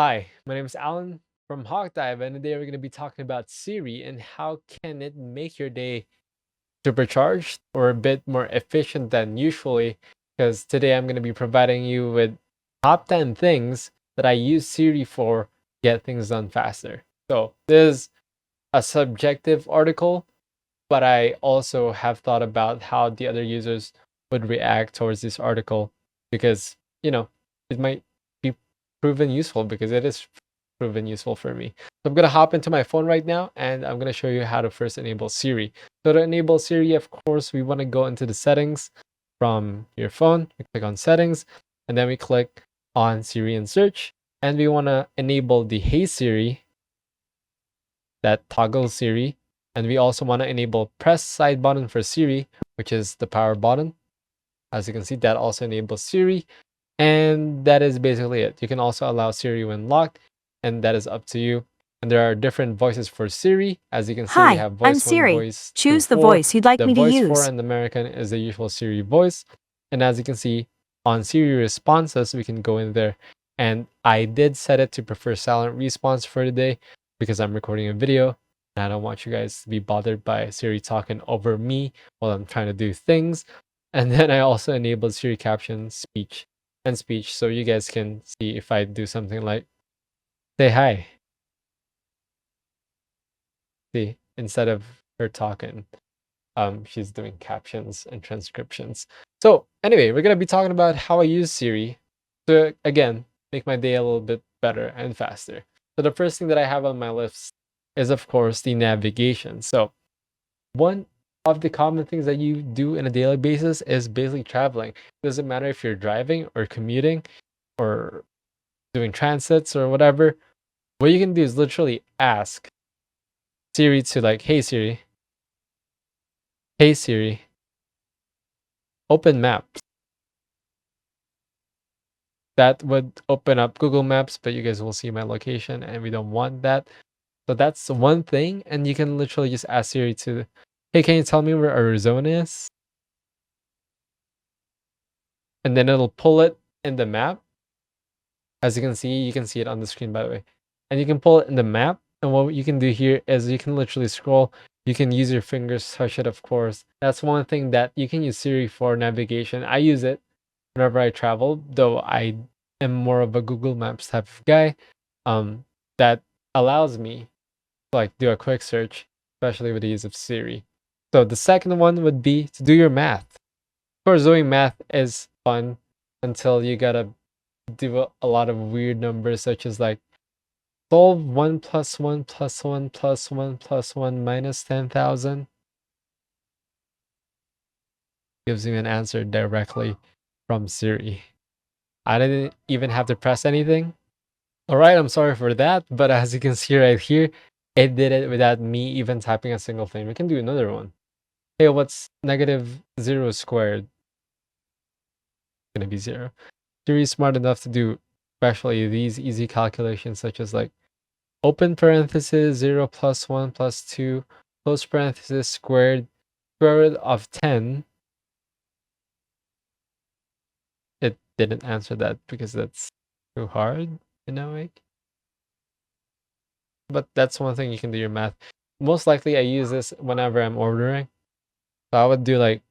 Hi, my name is Alan from Hawk Dive, and today we're going to be talking about Siri and how can it make your day supercharged or a bit more efficient than usually. Because today I'm going to be providing you with top 10 things that I use Siri for to get things done faster. So this is a subjective article, but I also have thought about how the other users would react towards this article because, it might be proven useful because it is proven useful for me. So I'm going to hop into my phone right now and I'm going to show you how to first enable Siri. So to enable Siri, of course, we want to go into the settings from your phone. We click on settings and then we click on Siri and search. And we want to enable the Hey Siri, that toggle Siri. And we also want to enable press side button for Siri, which is the power button. As you can see, that also enables Siri. And that is basically it. You can also allow Siri when locked, and that is up to you. And there are different voices for Siri. As you can see, we Hi, have I'm voice 1, Siri. voice 2, Choose the 4. voice you'd like The me to voice for use. an American is the usual Siri voice. And as you can see, on Siri responses, we can go in there. And I did set it to prefer silent response for today because I'm recording a video. And I don't want you guys to be bothered by Siri talking over me while I'm trying to do things. And then I also enabled Siri caption speech and speech so you guys can see if I do something like say hi. See, instead of her talking, she's doing captions and transcriptions. So anyway, we're gonna be talking about how I use Siri to again make my day a little bit better and faster. So the first thing that I have on my list is of course the navigation. So one of the common things that you do in a daily basis is basically traveling. It doesn't matter if you're driving or commuting or doing transits or whatever. What you can do is literally ask Siri to like, hey Siri, open maps. That would open up Google Maps, but you guys will see my location and we don't want that. So that's one thing. And you can literally just ask Siri to, hey, can you tell me where Arizona is? And then it'll pull it in the map. As you can see it on the screen, by the way. And you can pull it in the map. And what you can do here is you can literally scroll. You can use your fingers, touch it, of course. That's one thing that you can use Siri for navigation. I use it whenever I travel, though I am more of a Google Maps type of guy. That allows me to like do a quick search, especially with the use of Siri. So the second one would be to do your math. Of course, doing math is fun until you gotta do a lot of weird numbers, such as like solve 1 plus 1 plus 1 plus 1 plus 1 minus 10,000. Gives you an answer directly from Siri. I didn't even have to press anything. All right, I'm sorry for that, but as you can see right here, it did it without me even typing a single thing. We can do another one. Hey, what's negative 0 squared? Gonna be 0. Siri is smart enough to do especially these easy calculations, such as like open parenthesis 0 plus 1 plus 2 close parenthesis square root of 10. It didn't answer that because that's too hard in a way. But that's one thing you can do your math. Most likely I use this whenever I'm ordering. So I would do like,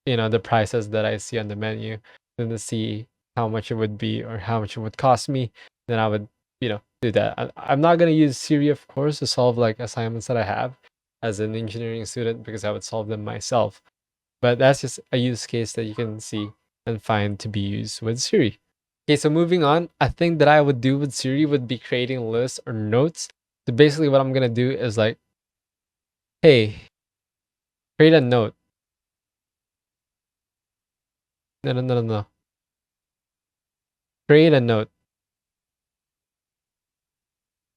the prices that I see on the menu, then to see how much it would be or how much it would cost me. Then I would, do that. I'm not going to use Siri, of course, to solve like assignments that I have as an engineering student because I would solve them myself. But that's just a use case that you can see and find to be used with Siri. Okay, so moving on, a thing that I would do with Siri would be creating lists or notes. So basically what I'm going to do is like, hey, create a note. No. Create a note.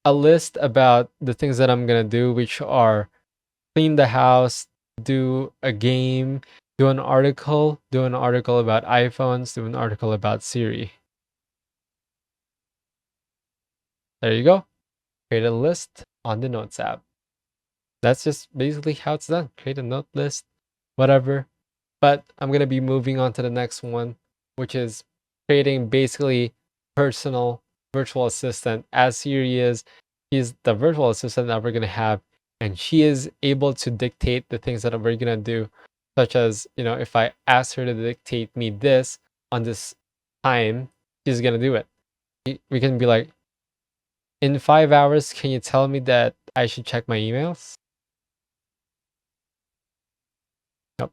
A list about the things that I'm going to do, which are clean the house, do a game, do an article about iPhones, do an article about Siri. There you go. Create a list on the Notes app. That's just basically how it's done. Create a note list, whatever. But I'm going to be moving on to the next one, which is creating basically personal virtual assistant as Siri is. She's the virtual assistant that we're gonna have, and she is able to dictate the things that we're gonna do, such as, if I ask her to dictate me this on this time, she's gonna do it. We can be like, in 5 hours, can you tell me that I should check my emails? Nope.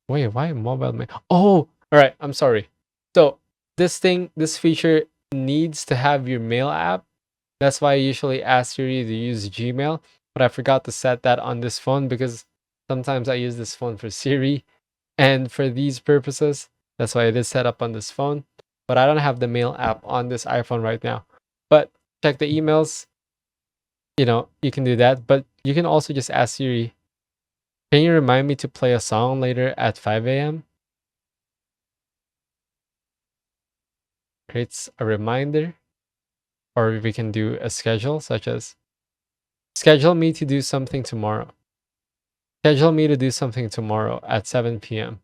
Wait, why mobile mail? Oh, all right. I'm sorry. So this feature needs to have your mail app. That's why I usually ask Siri to use Gmail, but I forgot to set that on this phone because sometimes I use this phone for Siri and for these purposes. That's why it is set up on this phone. But I don't have the mail app on this iPhone right now. But check the emails. You can do that. But you can also just ask Siri, can you remind me to play a song later at 5 a.m.? Creates a reminder, or we can do a schedule, such as schedule me to do something tomorrow. Schedule me to do something tomorrow at 7 p.m.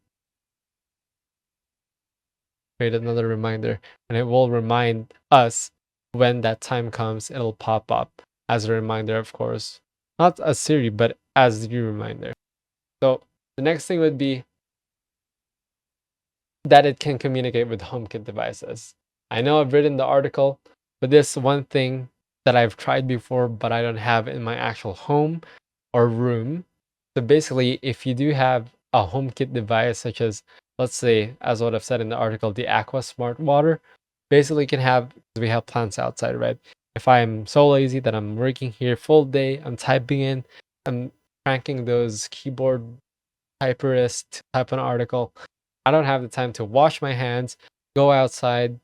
Create another reminder, and it will remind us when that time comes. It'll pop up as a reminder, of course. Not as Siri, but as the reminder. So the next thing would be that it can communicate with HomeKit devices. I know I've written the article, but this one thing that I've tried before, but I don't have in my actual home or room. So basically, if you do have a HomeKit device, such as, let's say, as what I've said in the article, the Aqua Smart Water, basically can have, we have plants outside, right? If I'm so lazy that I'm working here full day, I'm typing in, I'm cranking those keyboard typerist type an article. I don't have the time to wash my hands, go outside,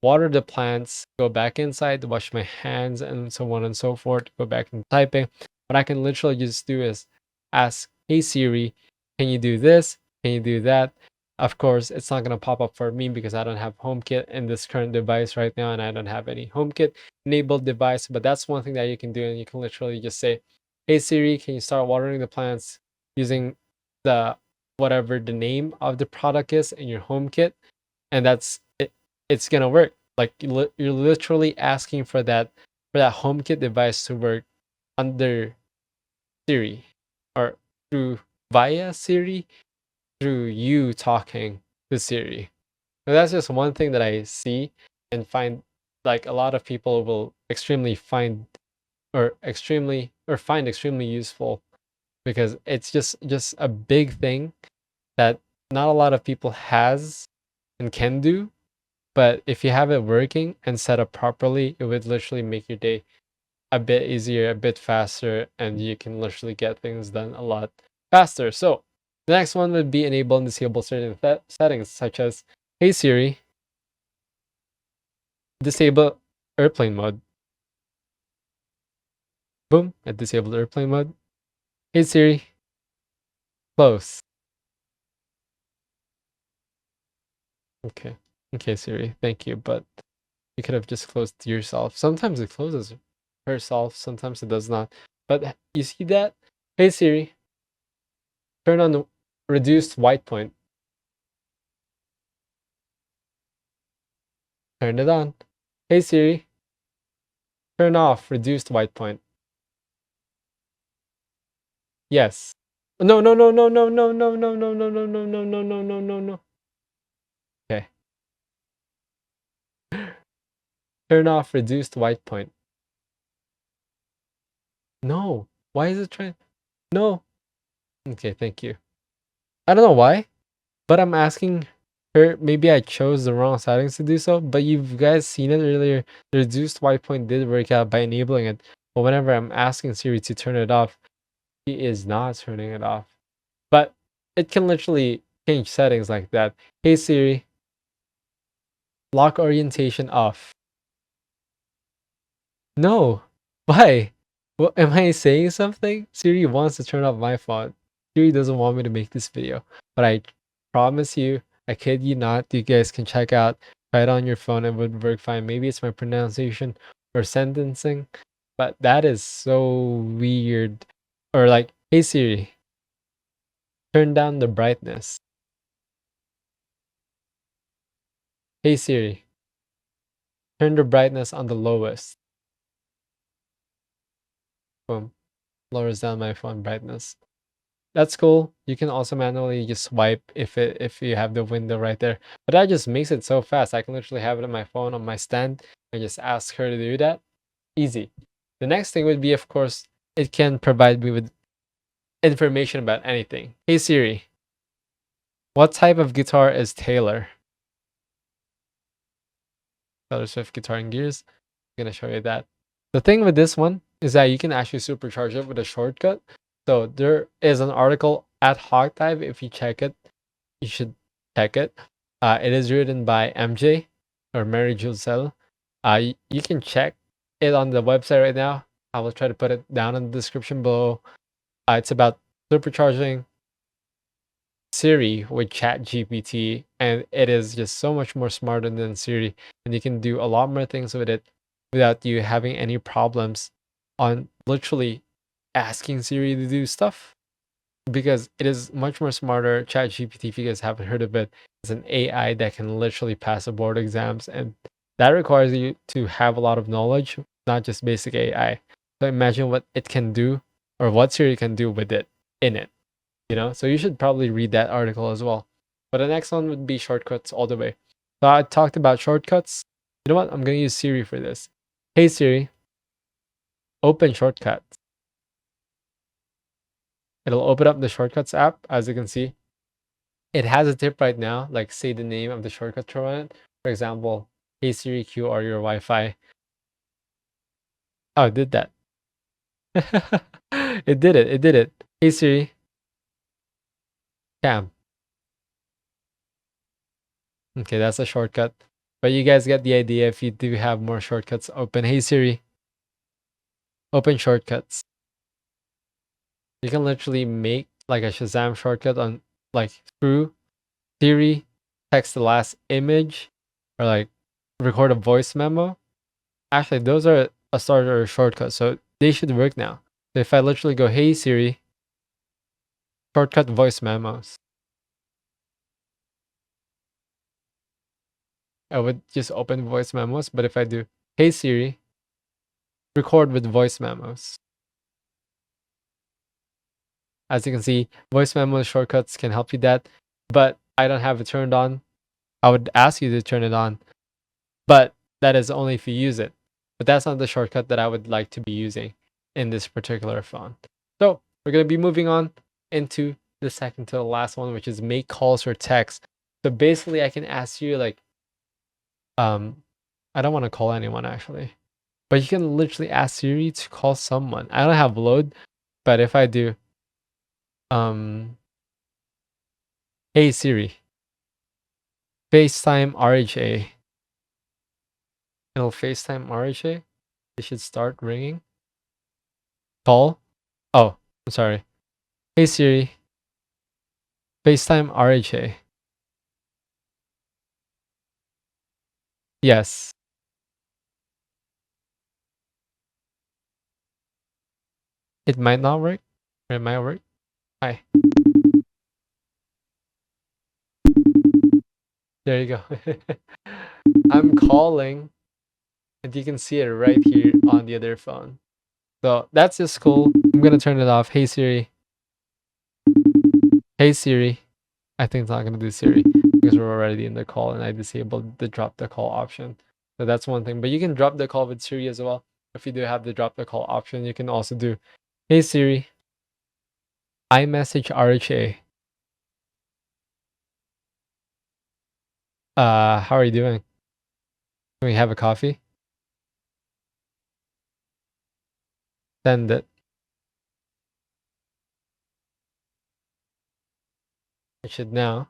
water the plants, go back inside, wash my hands, and so on and so forth, go back and typing. What I can literally just do is ask, hey Siri, can you do this? Can you do that? Of course, it's not going to pop up for me because I don't have HomeKit in this current device right now, and I don't have any HomeKit enabled device. But that's one thing that you can do, and you can literally just say, hey Siri, can you start watering the plants using the whatever the name of the product is in your HomeKit, and that's it. It's gonna work. Like you're literally asking for that HomeKit device to work under Siri, or through via Siri, through you talking to Siri. And that's just one thing that I see and find, like, a lot of people will extremely find or find extremely useful, because it's just a big thing that not a lot of people has and can do. But if you have it working and set up properly, it would literally make your day a bit easier, a bit faster, and you can literally get things done a lot faster. So the next one would be enable and disable certain settings, such as, hey Siri, disable airplane mode. Boom, I disabled airplane mode. Hey Siri, close. Okay. Okay, Siri, thank you. But you could have just closed yourself. Sometimes it closes herself, sometimes it does not. But you see that? Hey Siri, turn on the reduced white point. Turn it on. Hey Siri, turn off reduced white point. Yes. No, no, no, no, no, no, no, no, no, no, no, no, no, no, no, no, no, no. Okay. Turn off reduced white point. No. Why is it trying? No. Okay, thank you. I don't know why, but I'm asking her. Maybe I chose the wrong settings to do so, but you guys seen it earlier. The reduced white point did work out by enabling it, but whenever I'm asking Siri to turn it off, she is not turning it off. But it can literally change settings like that. Hey Siri, lock orientation off. No. Why? What, am I saying something? Siri wants to turn off my phone. Siri doesn't want me to make this video. But I promise you, I kid you not, you guys can check out, try it on your phone, and it would work fine. Maybe it's my pronunciation or sentencing, but that is so weird. Or like, hey Siri, turn down the brightness. Hey Siri, Turn the brightness on the lowest. Boom. Lowers down my phone brightness. That's cool. You can also manually just swipe if you have the window right there. But that just makes it so fast. I can literally have it on my phone on my stand and just ask her to do that. Easy. The next thing would be, of course, it can provide me with information about anything. Hey Siri, what type of guitar is Taylor? Taylor Swift guitar and gears. I'm gonna show you that. The thing with this one is that you can actually supercharge it with a shortcut. So there is an article at Hog Dive. If you check it, you should check it. It is written by MJ or Mary Julesel. You can check it on the website right now. I will try to put it down in the description below. It's about supercharging Siri with Chat GPT, and it is just so much more smarter than Siri, and you can do a lot more things with it without you having any problems on literally asking Siri to do stuff, because it is much more smarter. Chat GPT, if you guys haven't heard of it, is an AI that can literally pass the board exams, and that requires you to have a lot of knowledge, not just basic AI. So imagine what it can do, or what Siri can do with it in it. So you should probably read that article as well. But the next one would be shortcuts all the way. So I talked about shortcuts. You know what? I'm going to use Siri for this. Hey Siri, open shortcuts. It'll open up the shortcuts app. As you can see, it has a tip right now, like say the name of the shortcut to run it. For example, hey Siri, QR your Wi-Fi. Oh, it did that. It did it. It did it. Hey Siri, cam. Okay, that's a shortcut. But you guys get the idea if you do have more shortcuts open. Hey Siri, open shortcuts. You can literally make like a Shazam shortcut on like through Siri, text the last image, or like record a voice memo. Actually, those are a starter shortcut, so they should work now. So if I literally go, hey Siri, shortcut voice memos, I would just open voice memos. But if I do, hey Siri, record with voice memos, as you can see, voice memo shortcuts can help you that, but I don't have it turned on. I would ask you to turn it on, but that is only if you use it. But that's not the shortcut that I would like to be using in this particular phone. So we're going to be moving on into the second to the last one, which is make calls or text. So basically I can ask you like, I don't want to call anyone actually, but you can literally ask Siri to call someone. I don't have load, but if I do, hey Siri, FaceTime RHA. It'll FaceTime RHA. It should start ringing. Call. Oh, I'm sorry. Hey Siri, FaceTime RHA. Yes. It might not work. Or it might work. Hi. There you go. I'm calling, and you can see it right here on the other phone. So that's just cool. I'm gonna turn it off. Hey Siri. Hey Siri. I think it's not gonna do Siri because we're already in the call and I disabled the drop the call option. So that's one thing. But you can drop the call with Siri as well. If you do have the drop the call option, you can also do, hey Siri, iMessage RHA. How are you doing? Can we have a coffee? Send it. It should now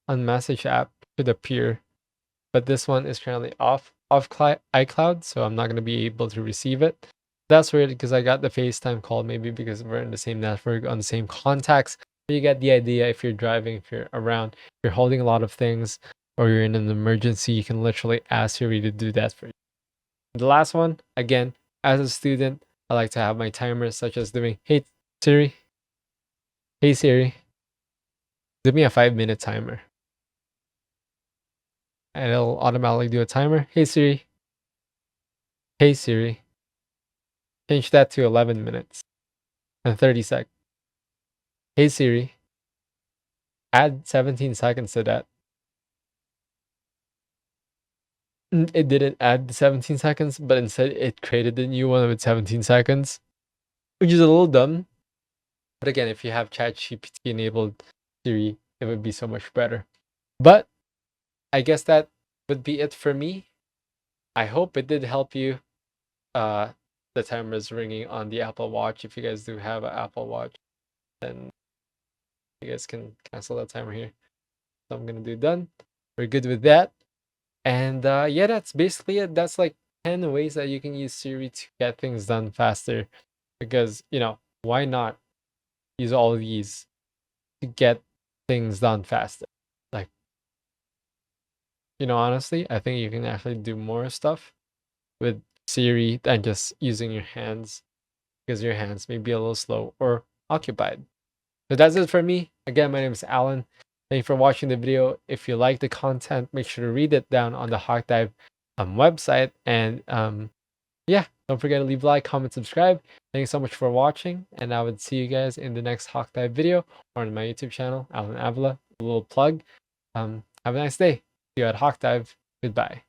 on message app should appear, but this one is currently off iCloud, so I'm not going to be able to receive it. That's weird because I got the FaceTime call, maybe because we're in the same network on the same contacts. But you get the idea. If you're driving, if you're around, if you're holding a lot of things, or you're in an emergency, you can literally ask Siri to do that for you. The last one, again, as a student, I like to have my timers, such as doing, hey Siri, give me a 5-minute timer. and it'll automatically do a timer. Hey Siri, hey Siri, change that to 11 minutes and 30 seconds. Hey Siri, add 17 seconds to that. It didn't add the 17 seconds, but instead it created the new one with 17 seconds, which is a little dumb. But again, if you have ChatGPT enabled Siri, it would be so much better. But I guess that would be it for me. I hope it did help you. The timer is ringing on the Apple Watch. If you guys do have an Apple Watch, then you guys can cancel that timer here. So I'm gonna do done. We're good with that. And yeah, that's basically it. That's like 10 ways that you can use Siri to get things done faster. Because, why not use all of these to get things done faster? Like, honestly, I think you can actually do more stuff with Siri than just using your hands, because your hands may be a little slow or occupied. So that's it for me. Again, my name is Alan. Thank you for watching the video. If you like the content, make sure to read it down on the Hawk Dive website. And yeah, don't forget to leave a like, comment, subscribe. Thank you so much for watching. And I would see you guys in the next Hawk Dive video or on my YouTube channel, Alan Avila. A little plug. Have a nice day. See you at Hawk Dive. Goodbye.